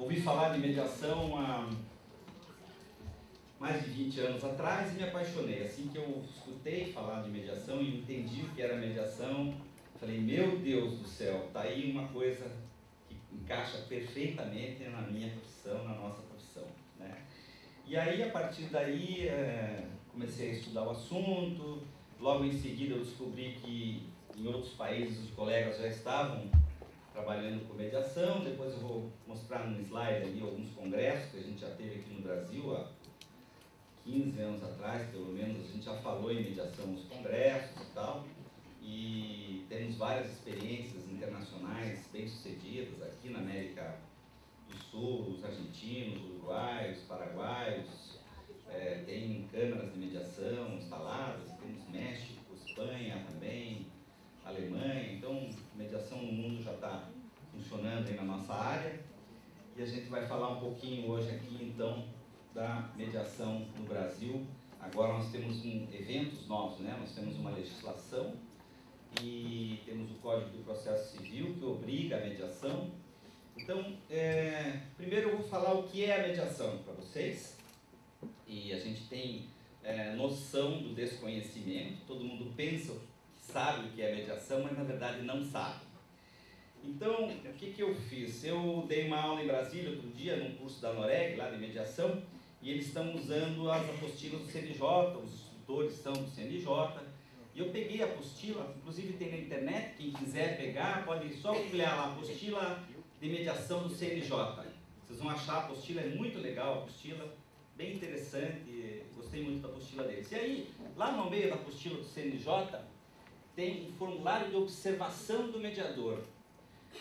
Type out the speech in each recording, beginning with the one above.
ouvi falar de mediação há mais de 20 anos atrás e me apaixonei. Assim que eu escutei falar de mediação e entendi o que era mediação, falei, meu Deus do céu, tá aí uma coisa que encaixa perfeitamente na minha profissão, na nossa profissão, né? E aí, a partir daí, comecei a estudar o assunto. Logo em seguida eu descobri que em outros países os colegas já estavam trabalhando com mediação. Depois eu vou mostrar no slide ali alguns congressos que a gente já teve aqui no Brasil há 15 anos atrás, pelo menos, a gente já falou em mediação nos congressos e tal. E temos várias experiências internacionais bem-sucedidas aqui na América do Sul, os argentinos, uruguaios, paraguaios, tem câmaras de mediação instaladas, temos México, Espanha também, Alemanha. Então, mediação no mundo já está funcionando aí na nossa área. E a gente vai falar um pouquinho hoje aqui, então, da mediação no Brasil. Agora nós temos eventos novos, né? Nós temos uma legislação e temos o Código do Processo Civil, que obriga a mediação. Então, primeiro eu vou falar o que é a mediação para vocês. E a gente tem noção do desconhecimento. Todo mundo pensa que sabe o que é mediação, mas na verdade não sabe. Então, o que eu fiz? Eu dei uma aula em Brasília outro dia, num curso da Noreg, lá de mediação, e eles estão usando as apostilas do CNJ, os instrutores são do CNJ, e eu peguei a apostila, inclusive tem na internet, quem quiser pegar, pode só googlear lá, apostila de mediação do CNJ. Vocês vão achar, a apostila é muito legal, a apostila, bem interessante, gostei muito da apostila deles. E aí, lá no meio da apostila do CNJ, tem um formulário de observação do mediador.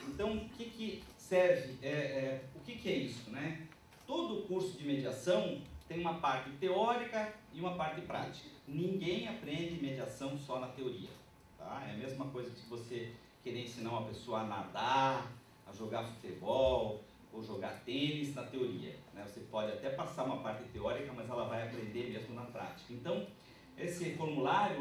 Então, o que serve, o que é isso, né? Todo curso de mediação tem uma parte teórica e uma parte prática. Ninguém aprende mediação só na teoria, tá? É a mesma coisa que você querer ensinar uma pessoa a nadar, a jogar futebol ou jogar tênis na teoria, né? Você pode até passar uma parte teórica, mas ela vai aprender mesmo na prática. Então, esse formulário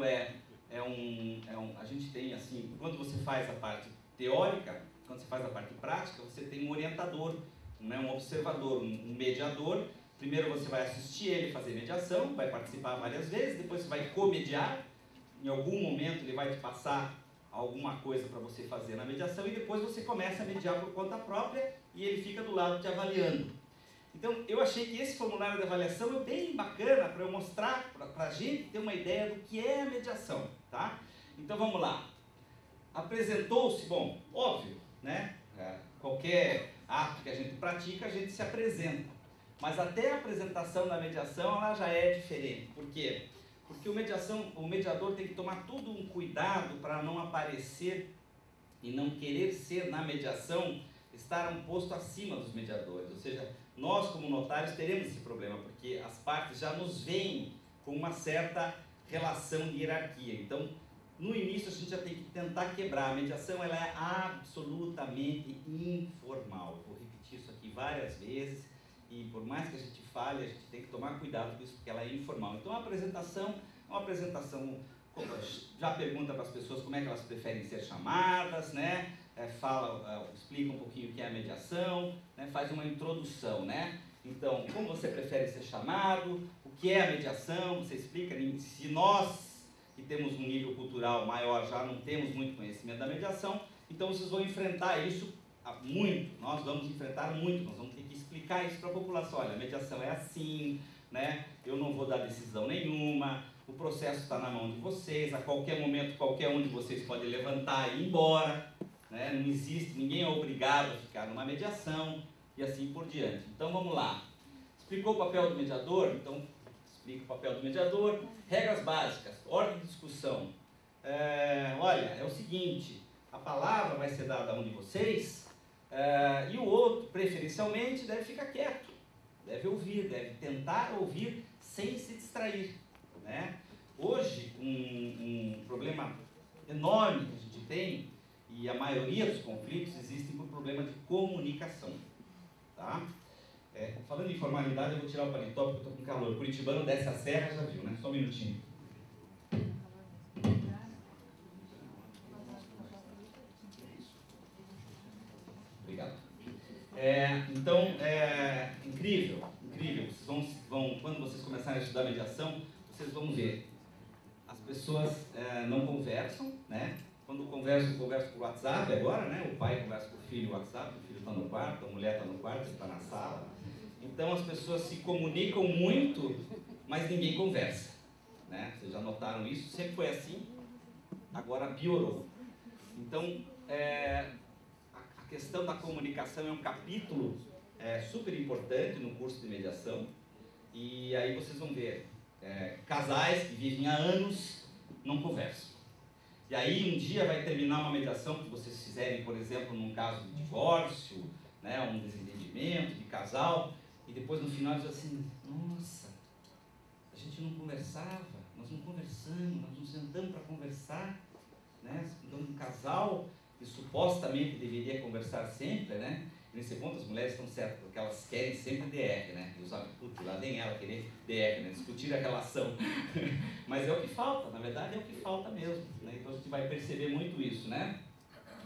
a gente tem assim, quando você faz a parte teórica, quando você faz a parte prática, você tem um orientador, né, um observador, um mediador. Primeiro você vai assistir ele fazer mediação, vai participar várias vezes, depois você vai comediar, em algum momento ele vai te passar alguma coisa para você fazer na mediação e depois você começa a mediar por conta própria e ele fica do lado te avaliando. Então eu achei que esse formulário de avaliação é bem bacana para eu mostrar, para a gente ter uma ideia do que é a mediação, tá? Então vamos lá. Apresentou-se, bom, óbvio, né? Qualquer ato que a gente pratica, a gente se apresenta. Mas até a apresentação da mediação, ela já é diferente. Por quê? Porque o mediador tem que tomar todo um cuidado para não aparecer e não querer ser, na mediação, estar um posto acima dos mediadores. Ou seja, nós como notários teremos esse problema, porque as partes já nos veem com uma certa relação de hierarquia. Então, no início a gente já tem que tentar quebrar. A mediação ela é absolutamente informal. Vou repetir isso aqui várias vezes e por mais que a gente fale, a gente tem que tomar cuidado com isso porque ela é informal. Então a apresentação é uma apresentação, já pergunta para as pessoas como é que elas preferem ser chamadas, né? Explica um pouquinho o que é a mediação, né? Faz uma introdução, né? Então, como você prefere ser chamado, o que é a mediação, você explica, se nós que temos um nível cultural maior, já não temos muito conhecimento da mediação, então vocês vão enfrentar isso muito, nós vamos enfrentar muito, nós vamos ter que explicar isso para a população. Olha, a mediação é assim, né? Eu não vou dar decisão nenhuma, o processo está na mão de vocês, a qualquer momento qualquer um de vocês pode levantar e ir embora, né? Não existe, ninguém é obrigado a ficar numa mediação e assim por diante. Então vamos lá, explicou o papel do mediador, então explica o papel do mediador, regras básicas, ordem de discussão. Olha, é o seguinte, a palavra vai ser dada a um de vocês e o outro, preferencialmente, deve ficar quieto, deve ouvir, deve tentar ouvir sem se distrair, né? Hoje, um problema enorme que a gente tem, e a maioria dos conflitos existem por problema de comunicação, tá? Falando em formalidade, eu vou tirar o paletó porque eu estou com calor. O curitibano desce a serra, já viu, né? Só um minutinho. Obrigado. Então, incrível, incrível. Vocês vão, quando vocês começarem a estudar mediação, vocês vão ver. As pessoas não conversam, né? Quando conversa por WhatsApp agora, né? O pai conversa com o filho no WhatsApp, o filho está no quarto, a mulher está no quarto, está na sala. Então as pessoas se comunicam muito, mas ninguém conversa, né? Vocês já notaram isso? Sempre foi assim, agora piorou. Então, a questão da comunicação é um capítulo super importante no curso de mediação. E aí vocês vão ver casais que vivem há anos não conversam. E aí um dia vai terminar uma mediação que vocês fizerem, por exemplo, num caso de divórcio, né, um desentendimento de casal, e depois no final diz assim, nossa, a gente não conversava, nós não conversamos, nós não sentamos para conversar, né? Então um casal que supostamente deveria conversar sempre, né? Nesse ponto as mulheres estão certas, porque elas querem sempre DR, né? E os homens, putz, lá vem ela querer DR, né? Discutir a relação. Mas é o que falta, na verdade é o que falta mesmo, né? Então a gente vai perceber muito isso, né?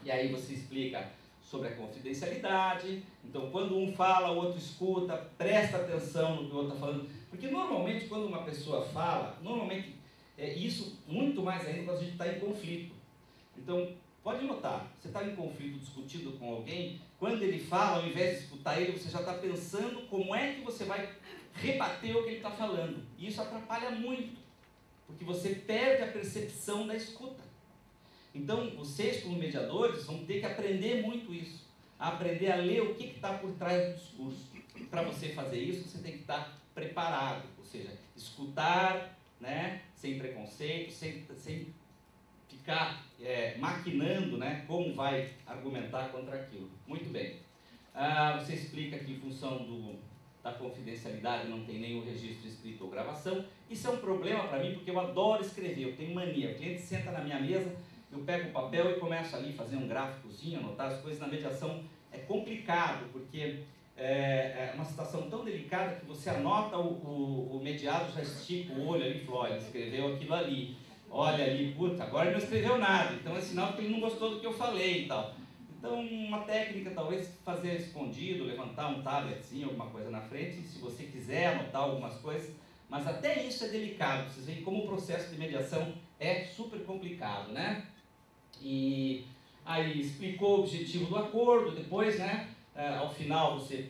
E aí você explica sobre a confidencialidade. Então quando um fala, o outro escuta, presta atenção no que o outro está falando. Porque normalmente quando uma pessoa fala, normalmente isso muito mais ainda quando a gente está em conflito. Então, pode notar, você está em conflito, discutindo com alguém, quando ele fala, ao invés de escutar ele, você já está pensando como é que você vai rebater o que ele está falando. E isso atrapalha muito, porque você perde a percepção da escuta. Então, vocês como mediadores vão ter que aprender muito isso, a aprender a ler o que está por trás do discurso. Para você fazer isso, você tem que estar preparado, ou seja, escutar, né, sem preconceito, sem ficar maquinando, né, como vai argumentar contra aquilo. Muito bem. Você explica que em função da confidencialidade não tem nenhum registro escrito ou gravação. Isso é um problema para mim porque eu adoro escrever, eu tenho mania. O cliente senta na minha mesa, eu pego o papel e começo ali a fazer um gráficozinho, anotar as coisas. Na mediação é complicado porque é uma situação tão delicada que você anota, o mediado já estica o olho ali e fala, olha, ele escreveu aquilo ali. Olha ali, puta, agora ele não escreveu nada, então é sinal que ele não gostou do que eu falei e tal. Então, uma técnica, talvez, fazer escondido, levantar um tabletzinho, alguma coisa na frente, se você quiser anotar algumas coisas, mas até isso é delicado, vocês veem como o processo de mediação é super complicado, né? E aí explicou o objetivo do acordo, depois, né, ao final, você,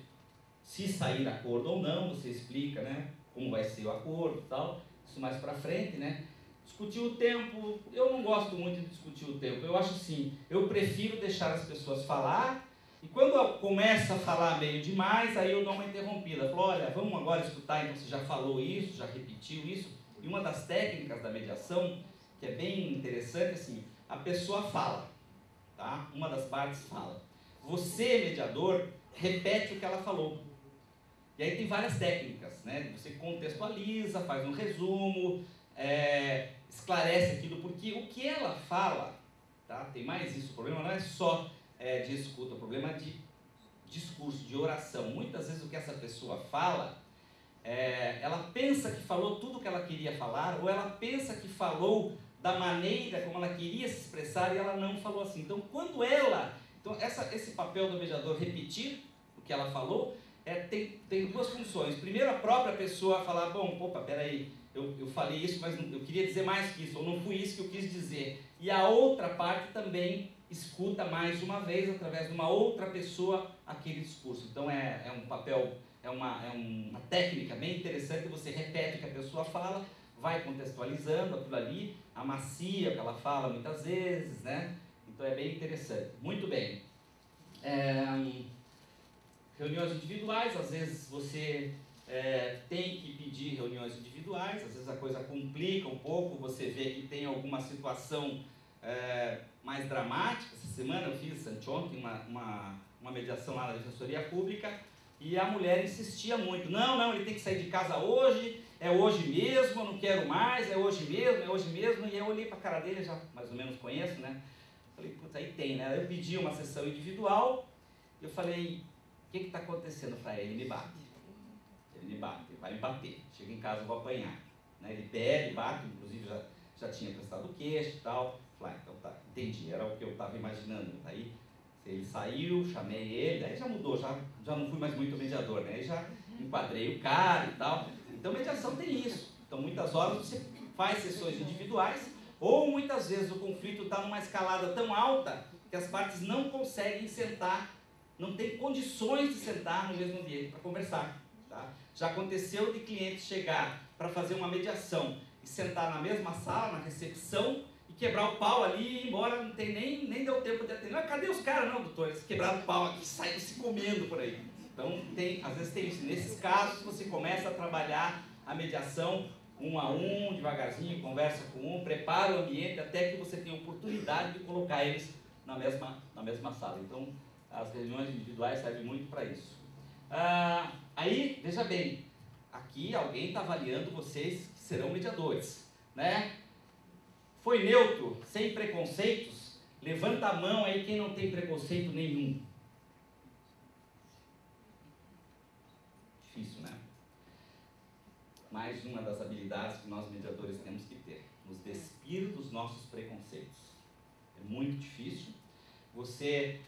se sair acordo ou não, você explica, né, como vai ser o acordo e tal, isso mais pra frente, né? Discutir o tempo, eu não gosto muito de discutir o tempo, eu acho assim, eu prefiro deixar as pessoas falar, e quando começa a falar meio demais, aí eu dou uma interrompida, falo, olha, vamos agora escutar, então você já falou isso, já repetiu isso, e uma das técnicas da mediação, que é bem interessante, assim, a pessoa fala, tá? Uma das partes fala, você, mediador, repete o que ela falou, e aí tem várias técnicas, né? Você contextualiza, faz um resumo, esclarece aquilo, porque o que ela fala, tá? Tem mais isso, o problema não é só de escuta, o problema é de discurso, de oração. Muitas vezes o que essa pessoa fala, ela pensa que falou tudo o que ela queria falar, ou ela pensa que falou da maneira como ela queria se expressar e ela não falou assim. Então, esse papel do mediador repetir o que ela falou, tem duas funções. Primeiro, a própria pessoa falar, bom, opa, peraí, eu falei isso, mas eu queria dizer mais que isso, ou não foi isso que eu quis dizer. E a outra parte também escuta mais uma vez, através de uma outra pessoa, aquele discurso. Então é um papel, é uma técnica bem interessante, você repete o que a pessoa fala, vai contextualizando aquilo ali, amacia o que ela fala muitas vezes, né? Então é bem interessante. Muito bem. Reuniões individuais, às vezes você tem que pedir reuniões individuais, às vezes a coisa complica um pouco, você vê que tem alguma situação mais dramática. Essa semana eu fiz, anteontem, uma mediação lá na Defensoria Pública, e a mulher insistia muito, não, ele tem que sair de casa hoje, é hoje mesmo, eu não quero mais, é hoje mesmo, e eu olhei para a cara dele, já mais ou menos conheço, né? Falei, putz, aí tem, né? Eu pedi uma sessão individual, eu falei, o que está acontecendo para ele? Ele me bate, ele vai me bater, chega em casa eu vou apanhar, né? Ele bebe, bate, inclusive já tinha prestado queixa e tal. Falei, então tá, entendi, era o que eu estava imaginando. Aí Ele saiu, chamei ele, aí já mudou, já não fui mais muito mediador, né? Aí já enquadrei o cara e tal. Então mediação tem isso. Então muitas horas você faz sessões individuais, ou muitas vezes o conflito está numa escalada tão alta que as partes não conseguem sentar, não tem condições de sentar no mesmo ambiente para conversar. Tá? Já aconteceu de cliente chegar para fazer uma mediação e sentar na mesma sala, na recepção, e quebrar o pau ali e ir embora, não tem nem deu tempo de atender. Cadê os caras? Não, doutor, eles quebraram o pau aqui, saíram se comendo por aí. Então, às vezes tem isso. Nesses casos, você começa a trabalhar a mediação um a um, devagarzinho, conversa com um, prepara o ambiente até que você tenha oportunidade de colocar eles na mesma sala. Então, as reuniões individuais servem muito para isso. Aí, veja bem, aqui alguém está avaliando vocês que serão mediadores, né? Foi neutro, sem preconceitos? Levanta a mão aí quem não tem preconceito nenhum. Difícil, né? Mais uma das habilidades que nós mediadores temos que ter, nos despir dos nossos preconceitos. É muito difícil. Você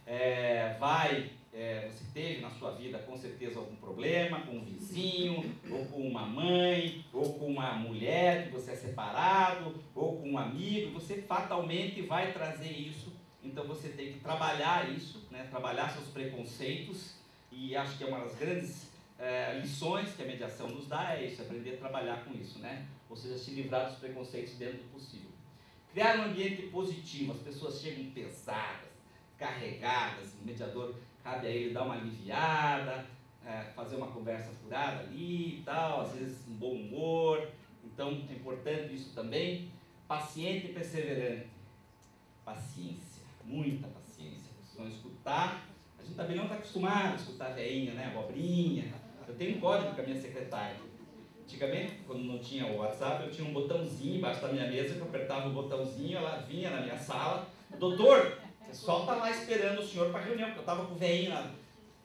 você teve na sua vida com certeza algum problema com um vizinho, ou com uma mãe, ou com uma mulher que você é separado, ou com um amigo, você fatalmente vai trazer isso. Então você tem que trabalhar isso, né? Trabalhar seus preconceitos, e acho que é uma das grandes lições que a mediação nos dá, é isso, aprender a trabalhar com isso, né? Ou seja, se livrar dos preconceitos dentro do possível. Criar um ambiente positivo, as pessoas chegam pesadas, carregadas, o mediador cabe a ele dar uma aliviada, fazer uma conversa furada ali e tal, às vezes um bom humor. Então é importante isso também. Paciente e perseverante. Paciência, muita paciência. Vocês vão escutar. A gente também não está acostumado a escutar a veinha, né? Abobrinha. Eu tenho um código com a minha secretária. Antigamente, quando não tinha o WhatsApp, eu tinha um botãozinho embaixo da minha mesa, que eu apertava o botãozinho, ela vinha na minha sala. Doutor, o pessoal está lá esperando o senhor para reunião, porque eu estava com o veinho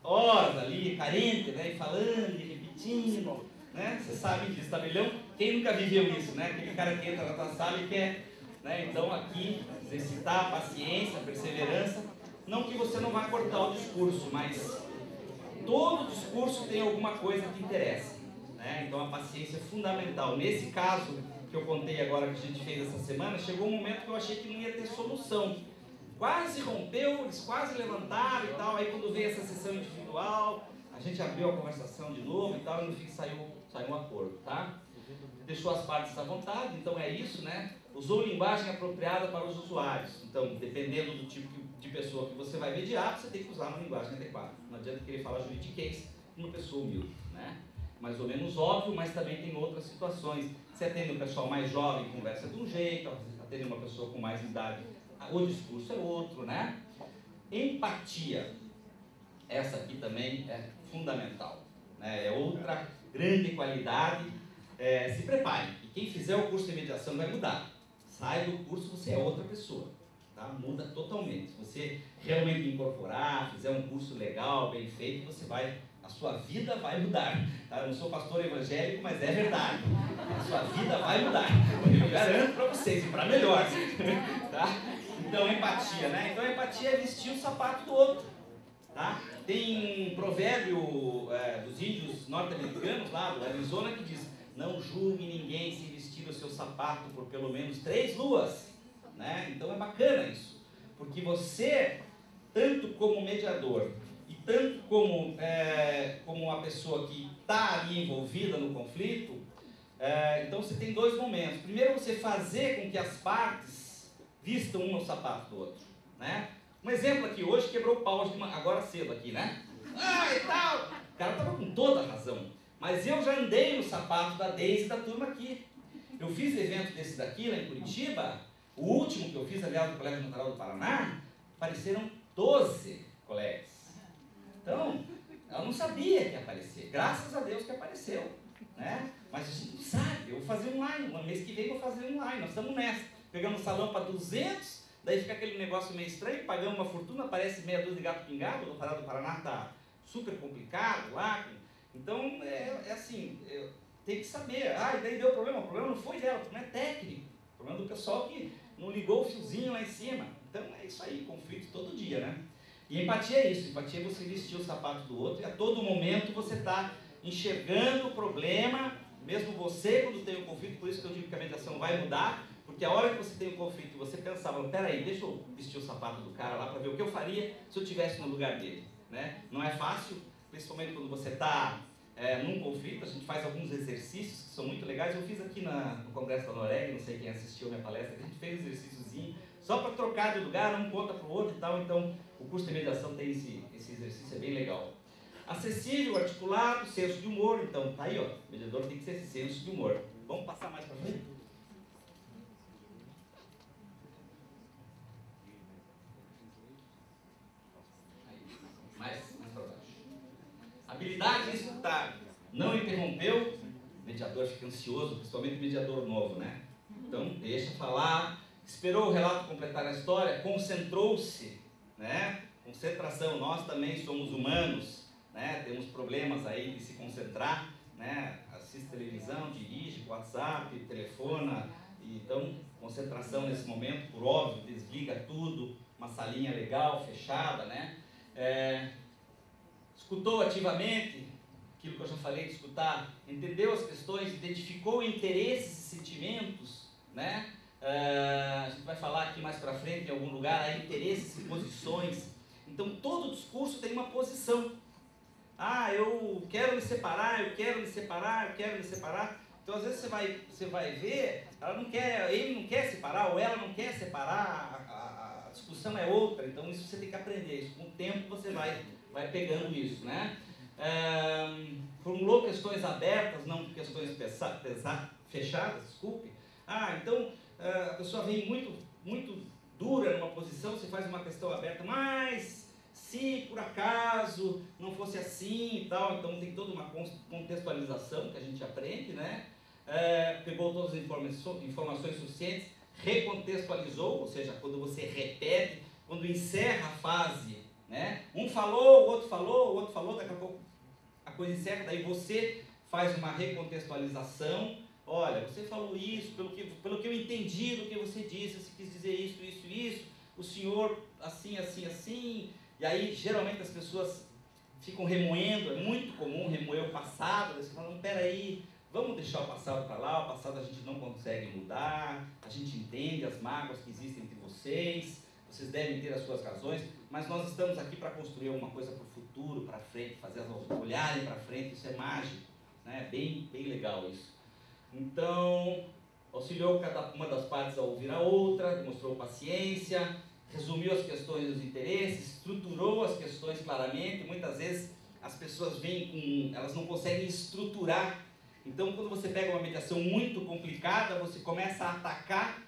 horas ali, carente, né? E falando, e repetindo, né? Você sabe disso, tabelião? Quem nunca viveu isso, né? Aquele cara que entra na tua sala e quer, né? Então aqui, exercitar a paciência, a perseverança. Não que você não vá cortar o discurso, mas todo discurso tem alguma coisa que interessa, né? Então a paciência é fundamental. Nesse caso que eu contei agora, que a gente fez essa semana, chegou um momento que eu achei que não ia ter solução. Quase rompeu, eles quase levantaram e tal. Aí quando veio essa sessão individual, a gente abriu a conversação de novo e tal, e no fim saiu um acordo, tá? Deixou as partes à vontade, então é isso, né? Usou linguagem apropriada para os usuários. Então, dependendo do tipo de pessoa que você vai mediar, você tem que usar uma linguagem adequada. Não adianta querer falar juridiquês com uma pessoa humilde, né? Mais ou menos óbvio, mas também tem outras situações. Você atende um pessoal mais jovem, conversa de um jeito, atende uma pessoa com mais idade, o discurso é outro, né? Empatia. Essa aqui também é fundamental, né? É outra grande qualidade. Se prepare, e quem fizer o curso de mediação vai mudar. Sai do curso, você é outra pessoa, tá? Muda totalmente. Se você realmente incorporar, fizer um curso legal, bem feito, a sua vida vai mudar, tá? Eu não sou pastor evangélico, mas é verdade. A sua vida vai mudar. Eu garanto para vocês, e para melhor, tá? Então, empatia, né? Então, empatia é vestir o sapato do outro, tá? Tem um provérbio dos índios norte-americanos, lá do Arizona, que diz: não julgue ninguém se vestir o seu sapato por pelo menos 3 luas, né? Então, é bacana isso, porque você, tanto como mediador e tanto como a pessoa que está ali envolvida no conflito, então você tem 2 momentos. Primeiro, você fazer com que as partes vistam um no sapato do outro, né? Um exemplo aqui, hoje quebrou o pau agora cedo aqui, né? E tal! O cara estava com toda a razão, mas eu já andei no sapato da Deise e da turma aqui. Eu fiz evento desse daqui lá em Curitiba, o último que eu fiz, aliás, no Colégio Natural do Paraná, apareceram 12 colegas. Então, ela não sabia que ia aparecer, graças a Deus que apareceu, né? Mas a gente não sabe, eu vou fazer online, no mês que vem eu vou fazer online, nós estamos nessa. Pegamos salão para 200, daí fica aquele negócio meio estranho, pagamos uma fortuna, aparece meia dúzia de gato pingado, no Pará do Paraná está super complicado lá. Então, assim, tem que saber. E daí deu problema. O problema não foi dela, o problema é técnico. O problema é do pessoal que não ligou o fiozinho lá em cima. Então, é isso aí, conflito todo dia, né? E empatia é isso, empatia é você vestir o sapato do outro e a todo momento você está enxergando o problema, mesmo você quando tem um conflito, por isso que eu digo que a mediação vai mudar, porque a hora que você tem um conflito e você pensava, peraí, deixa eu vestir o sapato do cara lá para ver o que eu faria se eu estivesse no lugar dele, né? Não é fácil, principalmente quando você está num conflito. A gente faz alguns exercícios que são muito legais. Eu fiz aqui no Congresso da Noruega, não sei quem assistiu a minha palestra, a gente fez um exercíciozinho só para trocar de lugar, um conta para o outro e tal. Então, o curso de mediação tem esse exercício, é bem legal. Acessível, articulado, senso de humor. Então, tá aí, ó, o mediador tem que ter esse senso de humor. Vamos passar mais para frente? Mais para baixo. Habilidade de escutar. Não interrompeu, o mediador fica ansioso, principalmente o mediador novo, né? Então, deixa falar. Esperou o relato completar a história, concentrou-se, né? Concentração, nós também somos humanos, né? Temos problemas aí de se concentrar, né? Assiste televisão, dirige, WhatsApp, telefona, então concentração nesse momento, por óbvio, desliga tudo, uma salinha legal, fechada, né? Escutou ativamente, aquilo que eu já falei de escutar, entendeu as questões, identificou interesses e sentimentos, né? A gente vai falar aqui mais para frente em algum lugar, interesses e posições. Então todo discurso tem uma posição. Ah, eu quero me separar, eu quero me separar, eu quero me separar. Então às vezes você vai ver, ele não quer separar ou ela não quer separar, a discussão é outra. Então isso você tem que aprender, isso com o tempo você vai pegando isso, né? Formulou questões abertas, não questões fechadas, desculpe. Então a pessoa vem muito dura numa posição, você faz uma questão aberta, mas se por acaso não fosse assim e tal, então tem toda uma contextualização que a gente aprende, né? Pegou todas as informações suficientes, recontextualizou, ou seja, quando você repete, quando encerra a fase, né? Um falou, o outro falou, daqui a pouco a coisa encerra, daí você faz uma recontextualização. Olha, você falou isso, pelo que eu entendi do que você disse, você quis dizer isso, o senhor assim, e aí geralmente as pessoas ficam remoendo, é muito comum remoer o passado, eles falam, peraí, vamos deixar o passado para lá, o passado a gente não consegue mudar, a gente entende as mágoas que existem entre vocês devem ter as suas razões, mas nós estamos aqui para construir alguma coisa para o futuro, para frente, fazer elas olharem para frente, isso é mágico, né? Bem legal isso. Então, auxiliou cada uma das partes a ouvir a outra, demonstrou paciência, resumiu as questões e os interesses, estruturou as questões claramente. Muitas vezes as pessoas elas não conseguem estruturar. Então, quando você pega uma mediação muito complicada, você começa a atacar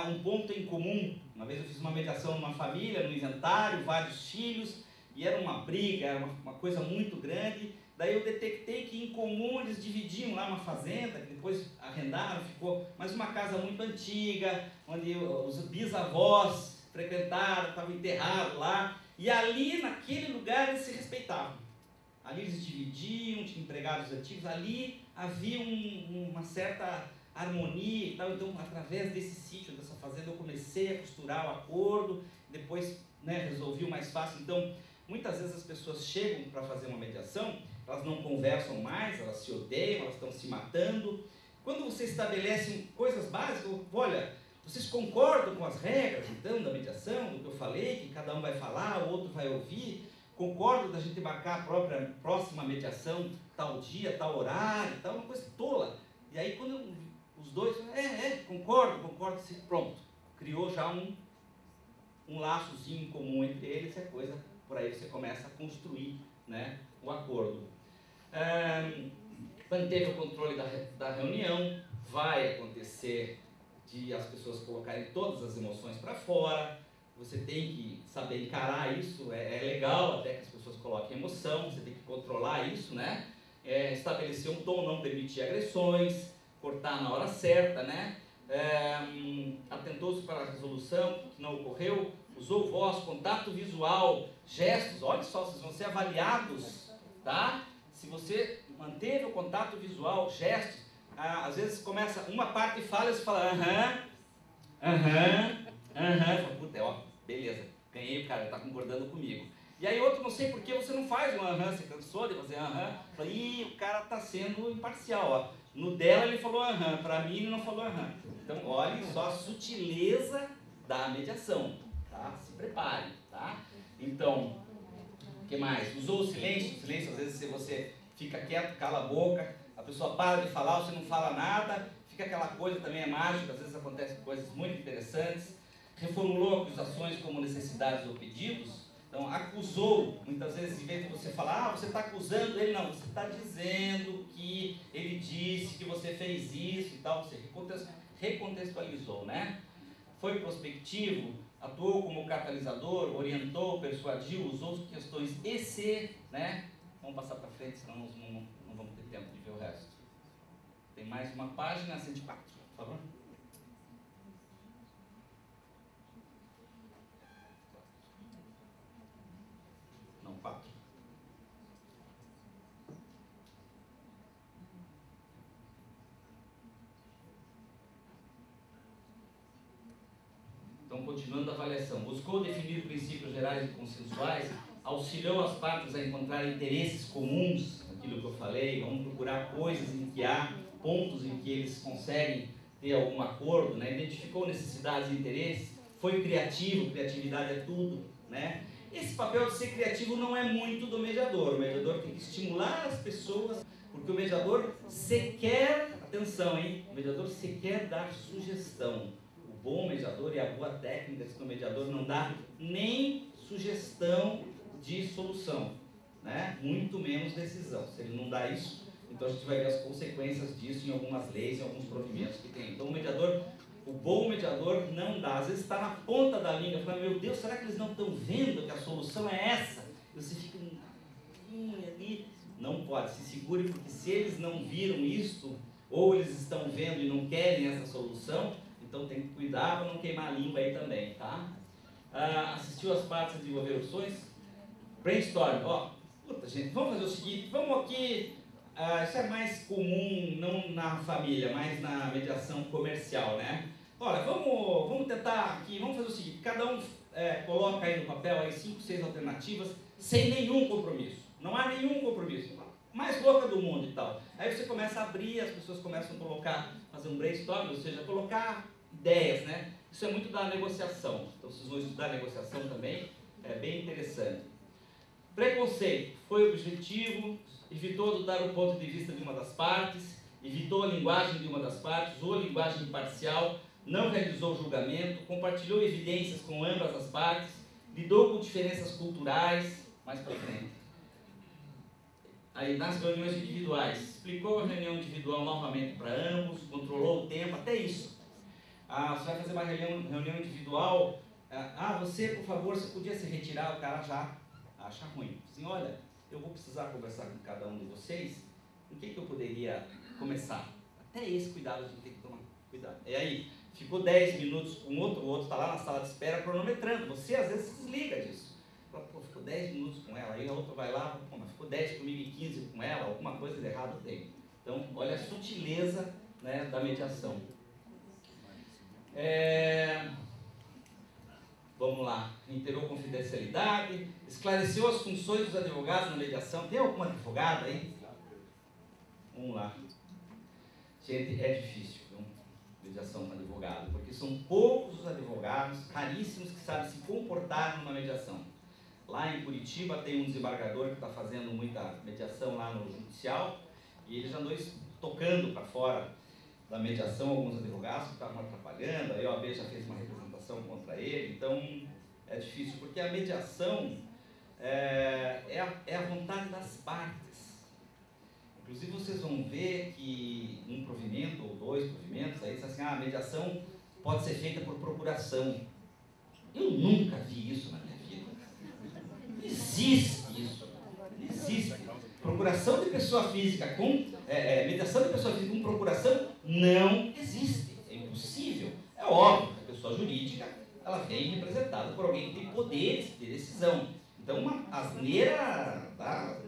um ponto em comum. Uma vez eu fiz uma mediação numa família, no inventário, vários filhos, e era uma briga, era uma coisa muito grande. Daí eu detectei que em comum eles dividiam lá uma fazenda, que depois arrendaram, ficou mais uma casa muito antiga, onde os bisavós frequentaram, estavam enterrados lá, e ali naquele lugar eles se respeitavam. Ali eles dividiam, tinham empregados antigos, ali havia uma certa harmonia e tal. Então, através desse sítio, dessa fazenda, eu comecei a costurar o acordo, depois, né, resolvi o mais fácil. Então, muitas vezes as pessoas chegam para fazer uma mediação, elas não conversam mais, elas se odeiam, elas estão se matando. Quando você estabelece coisas básicas, olha, vocês concordam com as regras, então, da mediação, do que eu falei, que cada um vai falar, o outro vai ouvir, concordam da gente marcar a próxima mediação, tal dia, tal horário, tal, uma coisa tola. E aí, quando os dois, concordo, pronto, criou já um laçozinho em comum entre eles, e a coisa, por aí você começa a construir, né, o acordo. Manteve o controle da reunião, vai acontecer de as pessoas colocarem todas as emoções para fora, você tem que saber encarar isso, é legal até que as pessoas coloquem emoção, você tem que controlar isso, né? Estabelecer um tom, não permitir agressões, cortar na hora certa, né? Atentou-se para a resolução, que não ocorreu, usou voz, contato visual, gestos. Olha só, vocês vão ser avaliados, tá? Se você manteve o contato visual, gestos, às vezes começa uma parte fala e você fala puta, beleza, Ganhei, o cara está concordando comigo. E aí outro, não sei por que você não faz um aham, você cansou de fazer aham. Falei, ih, o cara está sendo imparcial, ó. No dela ele falou aham, para mim ele não falou aham. Então olhem só a sutileza da mediação, tá? Se prepare, tá? Então, o que mais? Usou o silêncio, às vezes se você fica quieto, cala a boca, a pessoa para de falar, você não fala nada, fica aquela coisa também é mágica, às vezes acontecem coisas muito interessantes. Reformulou acusações como necessidades ou pedidos. Então, acusou, muitas vezes, em vez de você falar, você está acusando ele, não, você está dizendo que ele disse que você fez isso e tal, você recontextualizou, né? Foi prospectivo, atuou como catalisador, orientou, persuadiu, usou questões e se, né? Vamos passar para frente, senão não vamos ter tempo de ver o resto. Tem mais uma página, 104, por favor. Não, 4. Então, continuando a avaliação. Buscou definir princípios gerais e consensuais, auxiliou as partes a encontrar interesses comuns, aquilo que eu falei, vamos procurar coisas em que há pontos em que eles conseguem ter algum acordo, né? Identificou necessidades e interesses, foi criativo, criatividade é tudo, né? Esse papel de ser criativo não é muito do mediador, o mediador tem que estimular as pessoas, porque o mediador sequer, atenção, hein? O mediador sequer dá sugestão. O bom mediador e a boa técnica do mediador não dá nem sugestão de solução, né? Muito menos decisão. Se ele não dá isso, então a gente vai ver as consequências disso em algumas leis, em alguns provimentos que tem. Então o bom mediador não dá. Às vezes está na ponta da língua, falando, meu Deus, será que eles não estão vendo que a solução é essa? E você fica ali. Não pode, se segure, porque se eles não viram isto, ou eles estão vendo e não querem essa solução, então tem que cuidar para não queimar a língua aí também, tá? Assistiu as partes a desenvolver opções? Brainstorm, ó, puta gente, vamos fazer o seguinte, vamos aqui, isso é mais comum, não na família, mas na mediação comercial, né? Olha, vamos tentar aqui, vamos fazer o seguinte, cada um coloca aí no papel aí 5, 6 alternativas, sem nenhum compromisso, não há nenhum compromisso, mais louca do mundo e tal. Aí você começa a abrir, as pessoas começam a colocar, fazer um brainstorm, ou seja, colocar ideias, né? Isso é muito da negociação, então vocês vão estudar negociação também, é bem interessante. Preconceito, foi objetivo, evitou adotar o ponto de vista de uma das partes, evitou a linguagem de uma das partes, usou a linguagem imparcial, não realizou julgamento, compartilhou evidências com ambas as partes, lidou com diferenças culturais, mais para frente. Aí nas reuniões individuais, explicou a reunião individual novamente para ambos, controlou o tempo, até isso. Você vai fazer uma reunião individual, você, por favor, você podia se retirar, o cara já acha ruim. Assim, olha, eu vou precisar conversar com cada um de vocês, o que eu poderia começar? Até esse cuidado a gente tem que tomar cuidado. E aí, ficou 10 minutos com o outro está lá na sala de espera cronometrando, você às vezes se desliga disso. Pô, ficou 10 minutos com ela, aí a outra vai lá, pô, mas ficou 10 comigo e 15 com ela, alguma coisa de errado tem. Então, olha a sutileza, né, da mediação. Vamos lá, reiterou confidencialidade, esclareceu as funções dos advogados na mediação. Tem algum advogado aí? Vamos lá. Gente, é difícil, viu? Mediação com advogado, porque são poucos os advogados, raríssimos, que sabem se comportar numa mediação. Lá em Curitiba tem um desembargador que está fazendo muita mediação lá no judicial, e ele já andou tocando para fora da mediação alguns advogados que estavam atrapalhando, aí a OAB já fez uma representação contra ele, então é difícil, porque a mediação é a vontade das partes. Inclusive vocês vão ver que um provimento ou 2 provimentos, aí diz assim, a mediação pode ser feita por procuração. Eu nunca vi isso na minha vida. Não existe isso. Não existe. Procuração de pessoa física mediação de pessoa física com procuração não existe. É impossível. É óbvio que a pessoa jurídica ela vem representada por alguém que tem poderes de decisão. Então, uma asneira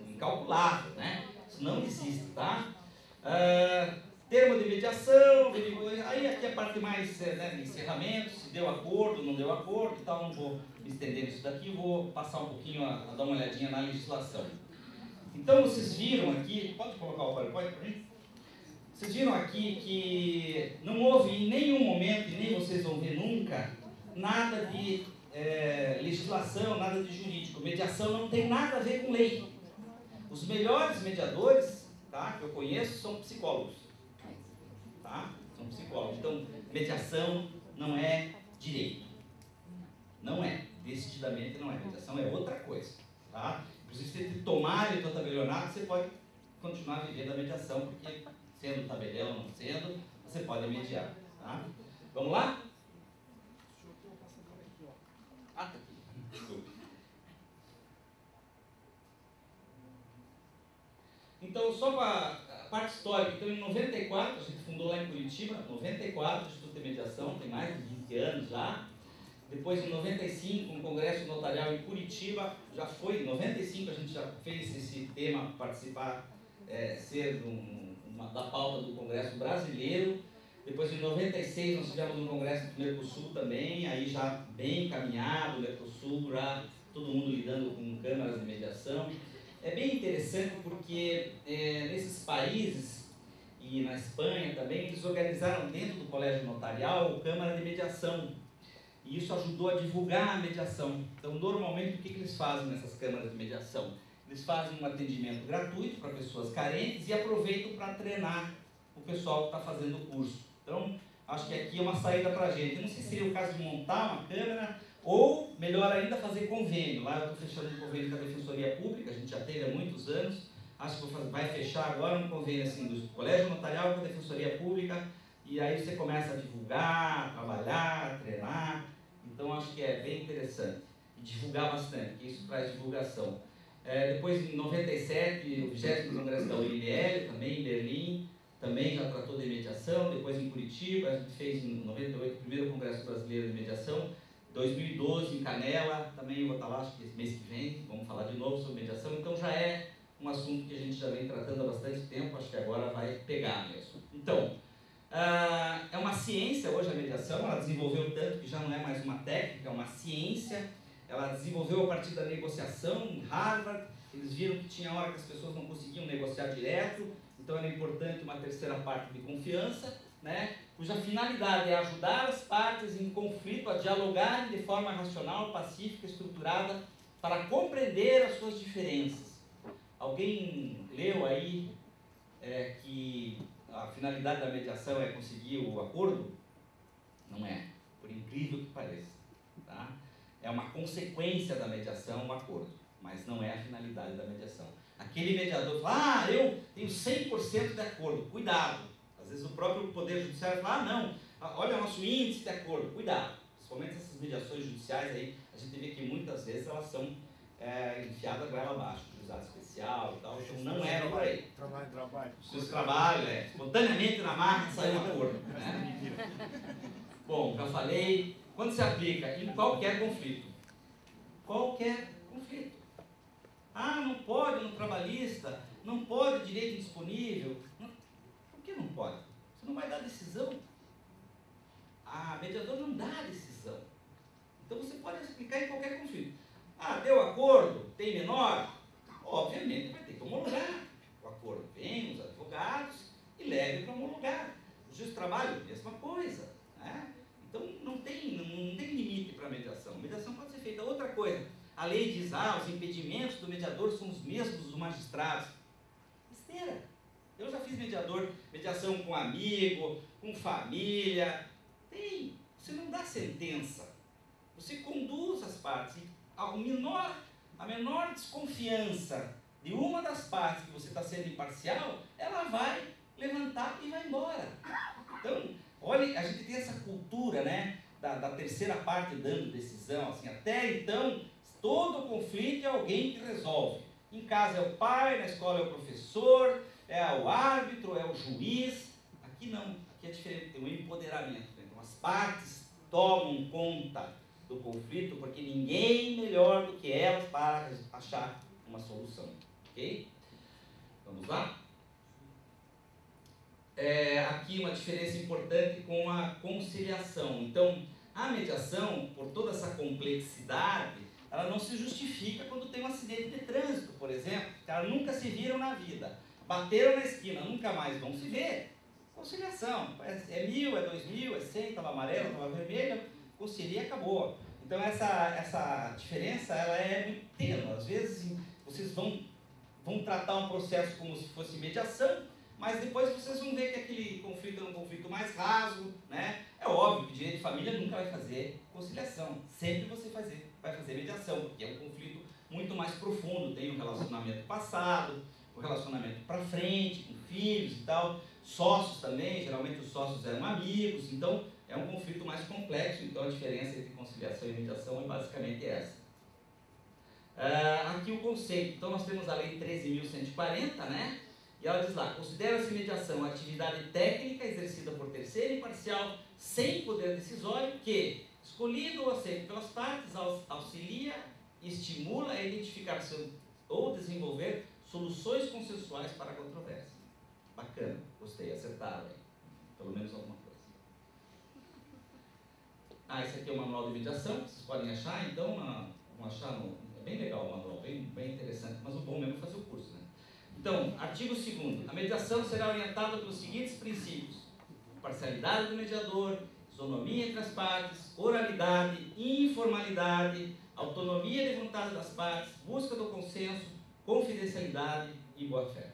incalculável, né? Isso não existe, tá? termo de mediação, aí aqui a parte mais de encerramento, se deu acordo, não deu acordo e tal, não vou me estender nisso daqui, vou passar um pouquinho a dar uma olhadinha na legislação. Então vocês viram aqui, pode colocar o PowerPoint para mim? Vocês viram aqui que não houve em nenhum momento, e nem vocês vão ver nunca, nada de legislação, nada de jurídico. Mediação não tem nada a ver com lei. Os melhores mediadores, tá, que eu conheço são psicólogos. Tá? São psicólogos. Então, mediação não é direito. Não é. Decididamente não é. Mediação é outra coisa. Tá? Inclusive, se você tomar e tabelionato, você pode continuar vivendo a mediação, porque sendo tabelião ou não sendo, você pode mediar. Tá? Vamos lá? Ah, tá aqui. Desculpe. Então, só para a parte histórica, então em 94, a gente fundou lá em Curitiba, 94, o Instituto de Mediação, tem mais de 20 anos já. Depois, em 95, um congresso notarial em Curitiba, já foi, em 95 a gente já fez esse tema participar, ser da pauta do Congresso Brasileiro. Depois, em 96, nós tivemos um congresso do Mercosul também, aí já bem encaminhado, o Mercosul, já todo mundo lidando com câmaras de mediação. É bem interessante porque nesses países, e na Espanha também, eles organizaram dentro do Colégio Notarial Câmara de Mediação. E isso ajudou a divulgar a mediação. Então, normalmente, o que eles fazem nessas câmaras de mediação? Eles fazem um atendimento gratuito para pessoas carentes e aproveitam para treinar o pessoal que está fazendo o curso. Então, acho que aqui é uma saída para a gente. Eu não sei se seria o caso de montar uma câmara ou, melhor ainda, fazer convênio. Lá eu estou fechando um convênio com a Defensoria Pública, a gente já teve há muitos anos. Acho que vai fechar agora um convênio assim, do Colégio Notarial com a Defensoria Pública. E aí você começa a divulgar, a trabalhar, a treinar. Então, acho que é bem interessante. E divulgar bastante, que isso traz divulgação. Depois, em 97, o 20º Congresso da UNL, também em Berlim, também já tratou de mediação. Depois, em Curitiba, a gente fez em 98 o primeiro Congresso Brasileiro de Mediação. 2012, em Canela, também vou estar lá, acho que esse mês que vem, vamos falar de novo sobre mediação. Então, já é um assunto que a gente já vem tratando há bastante tempo, acho que agora vai pegar mesmo. Então, é uma ciência hoje a mediação, ela desenvolveu tanto que já não é mais uma técnica, é uma ciência. Ela desenvolveu a partir da negociação em Harvard. Eles viram que tinha hora que as pessoas não conseguiam negociar direto, então era importante uma terceira parte de confiança, né, cuja finalidade é ajudar as partes em conflito a dialogarem de forma racional, pacífica, estruturada, para compreender as suas diferenças. Alguém leu aí que a finalidade da mediação é conseguir o acordo? Não é, por incrível que pareça. Tá? É uma consequência da mediação o acordo, mas não é a finalidade da mediação. Aquele mediador fala, eu tenho 100% de acordo, cuidado. Às vezes o próprio Poder Judiciário fala, não, olha o nosso índice de acordo, cuidado. Principalmente essas mediações judiciais aí, a gente vê que muitas vezes elas são enfiadas goela abaixo, juizado especial e tal, então não era por aí. Trabalho. Seus trabalhos, espontaneamente na máquina sai um acordo. Né? Bom, já falei, quando se aplica em qualquer conflito. Qualquer conflito. Ah, não pode no trabalhista, não pode direito indisponível. Por que não pode? Você não vai dar decisão. A mediador não dá decisão. Então você pode aplicar em qualquer conflito. Ah, deu acordo, tem menor? Obviamente vai ter que homologar o acordo. Vem os advogados e leve para homologar. O juiz de trabalho, mesma coisa. Né? Então não tem limite para a mediação. A mediação pode ser feita. Outra coisa, a lei diz, os impedimentos do mediador são os mesmos dos magistrados. Besteira. Eu já fiz mediação com amigo, com família. Você não dá sentença. Você conduz as partes. E a menor desconfiança de uma das partes que você está sendo imparcial, ela vai levantar e vai embora. Então, olha, a gente tem essa cultura, né, da terceira parte dando decisão, assim, até então, todo conflito é alguém que resolve. Em casa é o pai, na escola é o professor, é o árbitro, é o juiz. Aqui não, aqui é diferente, tem um empoderamento. Então, as partes tomam conta do conflito, porque ninguém melhor do que elas para achar uma solução. Ok? Vamos lá? aqui uma diferença importante com a conciliação. Então, a mediação, por toda essa complexidade, ela não se justifica quando tem um acidente de trânsito, por exemplo. Os caras nunca se viram na vida, bateram na esquina, nunca mais vão se ver. Conciliação, é 1000, é 2000, é 100, estava amarelo, estava vermelho, concilia e acabou. Então essa diferença ela é muito tênue. Às vezes vocês vão tratar um processo como se fosse mediação, mas depois vocês vão ver que aquele conflito é um conflito mais raso, né? É óbvio que direito de família nunca vai fazer conciliação, sempre você vai fazer mediação, porque é um conflito muito mais profundo, tem um relacionamento passado, o relacionamento para frente, com filhos e tal, sócios também, geralmente os sócios eram amigos, então é um conflito mais complexo, então a diferença entre conciliação e mediação é basicamente essa. Aqui o conceito, então nós temos a lei 13.140, né? E ela diz lá, considera-se mediação atividade técnica exercida por terceiro imparcial, sem poder decisório, que, escolhido ou aceito pelas partes, auxilia e estimula a identificar ou desenvolver soluções consensuais para a controvérsia. Bacana, gostei, acertaram aí. Pelo menos alguma coisa. Esse aqui é o manual de mediação, vocês podem achar, então, vão achar é bem legal o manual, bem interessante, mas o bom mesmo é fazer o curso, né? Então, artigo 2º, a mediação será orientada pelos seguintes princípios: parcialidade do mediador, isonomia entre as partes, oralidade, informalidade, autonomia de vontade das partes, busca do consenso, confidencialidade e boa-fé.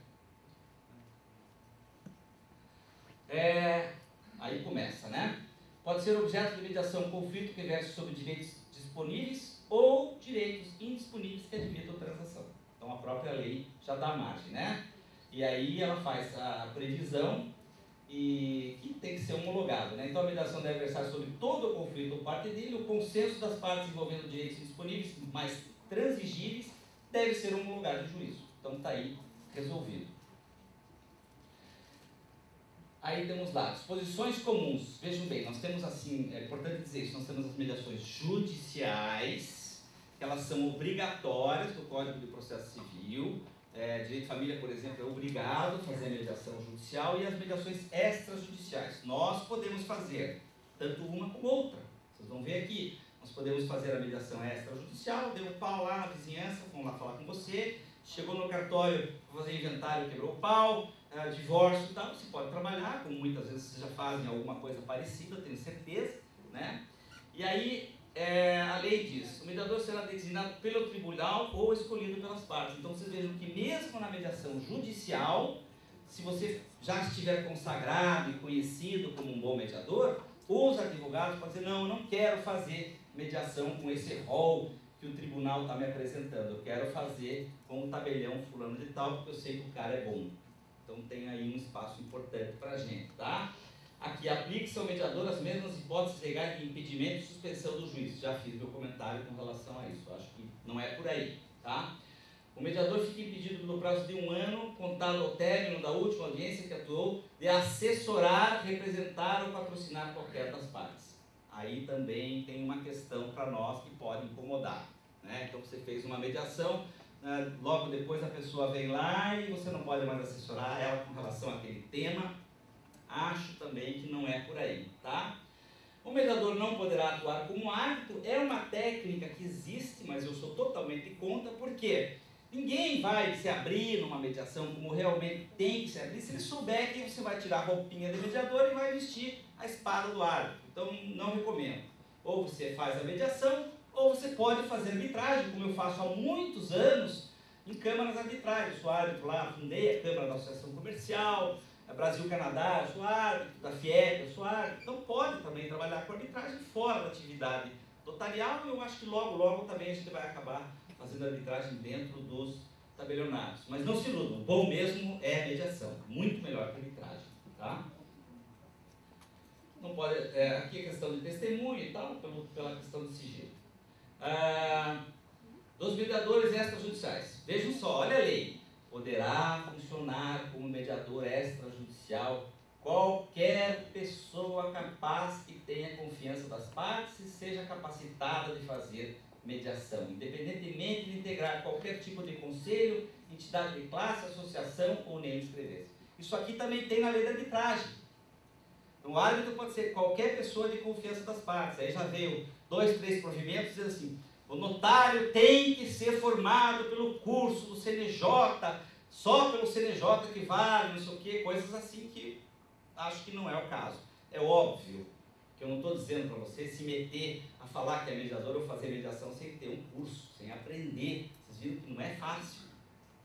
Aí começa, né? Pode ser objeto de mediação conflito que verse sobre direitos disponíveis ou direitos indisponíveis que admitam transação. Então a própria lei já dá margem, né? E aí ela faz a previsão e que tem que ser homologado, né? Então a mediação deve versar sobre todo o conflito ou parte dele, o consenso das partes envolvendo direitos indisponíveis, mas transigíveis, deve ser homologado em juízo. Então está aí resolvido. Aí temos lá, disposições comuns. Vejam bem, nós temos assim, é importante dizer isso, nós temos as mediações judiciais, que elas são obrigatórias do Código de Processo Civil. Direito de família, por exemplo, é obrigado a fazer a mediação judicial, e as mediações extrajudiciais. Nós podemos fazer tanto uma como outra. Vocês vão ver aqui, nós podemos fazer a mediação extrajudicial, deu pau lá na vizinhança, vamos lá falar com você, chegou no cartório, fazer inventário, quebrou o pau, divórcio e tal, você pode trabalhar, como muitas vezes vocês já fazem alguma coisa parecida, tenho certeza, né? E aí, a lei diz, o mediador será designado pelo tribunal ou escolhido pelas partes. Então vocês vejam que mesmo na mediação judicial, se você já estiver consagrado e conhecido como um bom mediador, os advogados podem dizer, não, eu não quero fazer mediação com esse rol que o tribunal está me apresentando, eu quero fazer com o tabelião fulano de tal, porque eu sei que o cara é bom. Então tem aí um espaço importante para a gente, tá? Aqui, aplique-se ao mediador as mesmas hipóteses legais de impedimento e suspensão do juízo. Já fiz meu comentário com relação a isso, acho que não é por aí, tá? O mediador fica impedido no prazo de 1 ano, contado ao término da última audiência que atuou, de assessorar, representar ou patrocinar qualquer das partes. Aí também tem uma questão para nós que pode incomodar, né? Então você fez uma mediação, logo depois a pessoa vem lá e você não pode mais assessorar ela com relação àquele tema. Acho também que não é por aí, tá? O mediador não poderá atuar como árbitro, é uma técnica que existe, mas eu sou totalmente contra, porque ninguém vai se abrir numa mediação como realmente tem que se abrir se ele souber que você vai tirar a roupinha de mediador e vai vestir a espada do árbitro. Então não recomendo. Ou você faz a mediação, ou você pode fazer arbitragem, como eu faço há muitos anos em câmaras arbitrais. Eu sou árbitro lá, fundei a Câmara da Associação Comercial, a Brasil-Canadá, eu sou árbitro, da FIEP, eu sou árbitro. Então pode também trabalhar com arbitragem fora da atividade notarial, e eu acho que logo também a gente vai acabar fazendo arbitragem dentro dos tabelionatos. Mas não se iludam, o bom mesmo é a mediação, muito melhor que a arbitragem, tá? Não pode, aqui é questão de testemunho e tal, pela questão de sigilo. Dos mediadores extrajudiciais, vejam só, olha a lei. Poderá funcionar como mediador extrajudicial qualquer pessoa capaz que tenha confiança das partes e seja capacitada de fazer mediação, independentemente de integrar qualquer tipo de conselho, entidade de classe, associação ou nem escrever-se. Isso aqui também tem na lei da arbitragem. Então, o árbitro pode ser qualquer pessoa de confiança das partes. Aí já veio 2, 3 provimentos dizendo assim: o notário tem que ser formado pelo curso do CNJ, só pelo CNJ que vale, não sei o quê, coisas assim que acho que não é o caso. É óbvio que eu não estou dizendo para você se meter a falar que é mediador ou fazer mediação sem ter um curso, sem aprender. Vocês viram que não é fácil,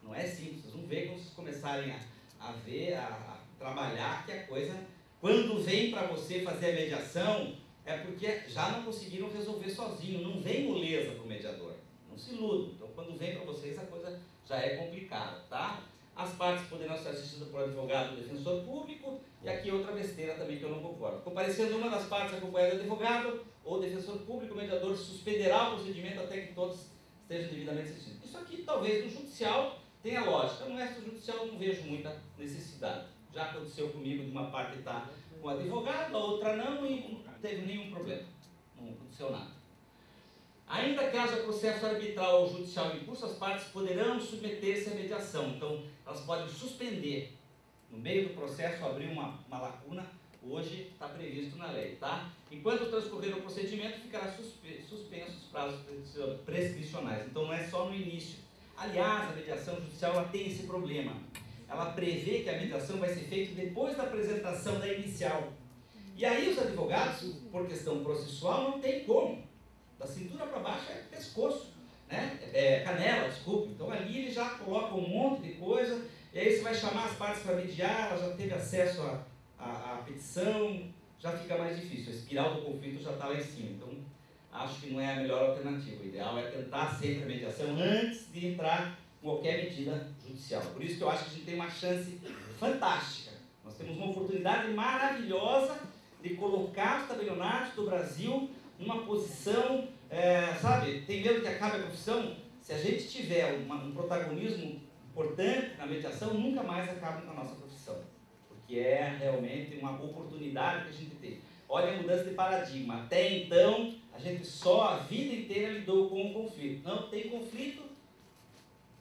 não é simples. Vocês vão ver quando vocês começarem a ver, a trabalhar, que a coisa, quando vem para você fazer a mediação, é porque já não conseguiram resolver sozinho, não vem moleza para o mediador, não se iludam. Então, quando vem para vocês, a coisa já é complicada, tá? As partes poderão ser assistidas por advogado ou defensor público, e aqui outra besteira também que eu não concordo. Comparecendo uma das partes acompanhada de advogado ou defensor público, o mediador suspenderá o procedimento até que todos estejam devidamente assistidos. Isso aqui, talvez, no judicial tenha lógica, no extrajudicial eu não vejo muita necessidade. Já aconteceu comigo de uma parte estar com advogado, a outra não, e não teve nenhum problema, não aconteceu nada. Ainda que haja processo arbitral ou judicial em curso, as partes poderão submeter-se à mediação. Então, elas podem suspender, no meio do processo, abrir uma lacuna, hoje está previsto na lei, tá? Enquanto transcorrer o procedimento, ficará suspenso os prazos prescricionais. Então, não é só no início. Aliás, a mediação judicial ela tem esse problema. Ela prevê que a mediação vai ser feita depois da apresentação da inicial. E aí os advogados, por questão processual, não tem como. Da cintura para baixo é pescoço, né? Canela, desculpe. Então ali ele já coloca um monte de coisa, e aí você vai chamar as partes para mediar, ela já teve acesso à petição, já fica mais difícil. A espiral do conflito já está lá em cima. Então acho que não é a melhor alternativa. O ideal é tentar sempre a mediação antes de entrar em qualquer medida judicial. Por isso que eu acho que a gente tem uma chance fantástica. Nós temos uma oportunidade maravilhosa de colocar os tabelionatos do Brasil numa posição, sabe, tem medo que acabe a profissão? Se a gente tiver um protagonismo importante na mediação, nunca mais acaba com a nossa profissão. Porque é realmente uma oportunidade que a gente tem. Olha a mudança de paradigma. Até então, a gente só a vida inteira lidou com o conflito. Não tem conflito,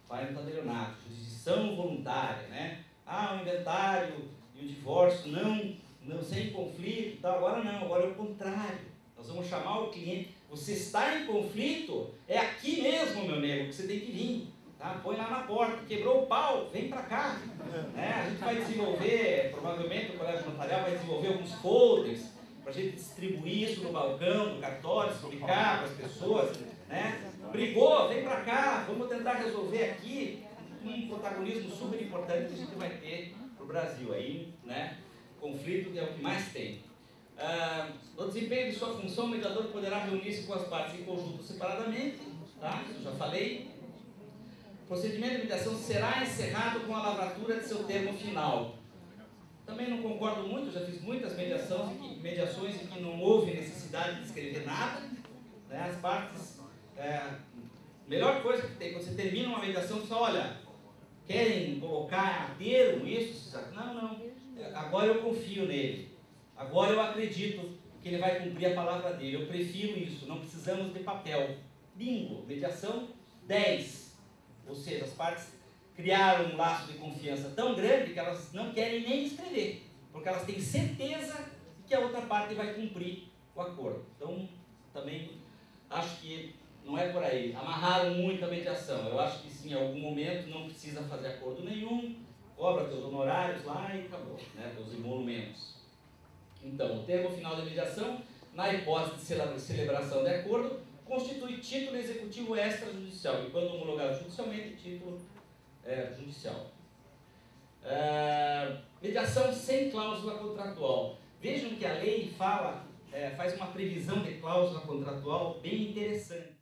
vai no tabelionato. Jurisdição voluntária, né? O inventário e o divórcio, não sem conflito. Então, agora não, agora é o contrário. Nós vamos chamar o cliente. Você está em conflito? É aqui mesmo, meu nego, que você tem que vir. Tá? Põe lá na porta. Quebrou o pau? Vem para cá. A gente vai desenvolver, provavelmente o Colégio Notarial vai desenvolver alguns folders para a gente distribuir isso no balcão do cartório, explicar para as pessoas. Né? Brigou? Vem para cá. Vamos tentar resolver aqui. Um protagonismo super importante que a gente vai ter para o Brasil. Aí, né? Conflito é o que mais tem. No desempenho de sua função, o mediador poderá reunir-se com as partes em conjunto ou separadamente, tá? Isso eu já falei. O procedimento de mediação será encerrado com a lavratura de seu termo final. Também não concordo muito, já fiz muitas mediações em que não houve necessidade de escrever nada. Né? As partes, melhor coisa que tem, quando você termina uma mediação, só olha, querem colocar a termo isso? Não, agora eu confio nele. Agora eu acredito que ele vai cumprir a palavra dele. Eu prefiro isso. Não precisamos de papel. Bingo. Mediação 10. Ou seja, as partes criaram um laço de confiança tão grande que elas não querem nem escrever. Porque elas têm certeza que a outra parte vai cumprir o acordo. Então, também acho que não é por aí. Amarraram muito a mediação. Eu acho que sim, em algum momento não precisa fazer acordo nenhum. Cobra teus honorários lá e acabou. Né? Teus emolumentos. Então, o termo final da mediação, na hipótese de celebração de acordo, constitui título executivo extrajudicial, e quando homologado judicialmente, título judicial. Mediação sem cláusula contratual. Vejam que a lei faz uma previsão de cláusula contratual bem interessante.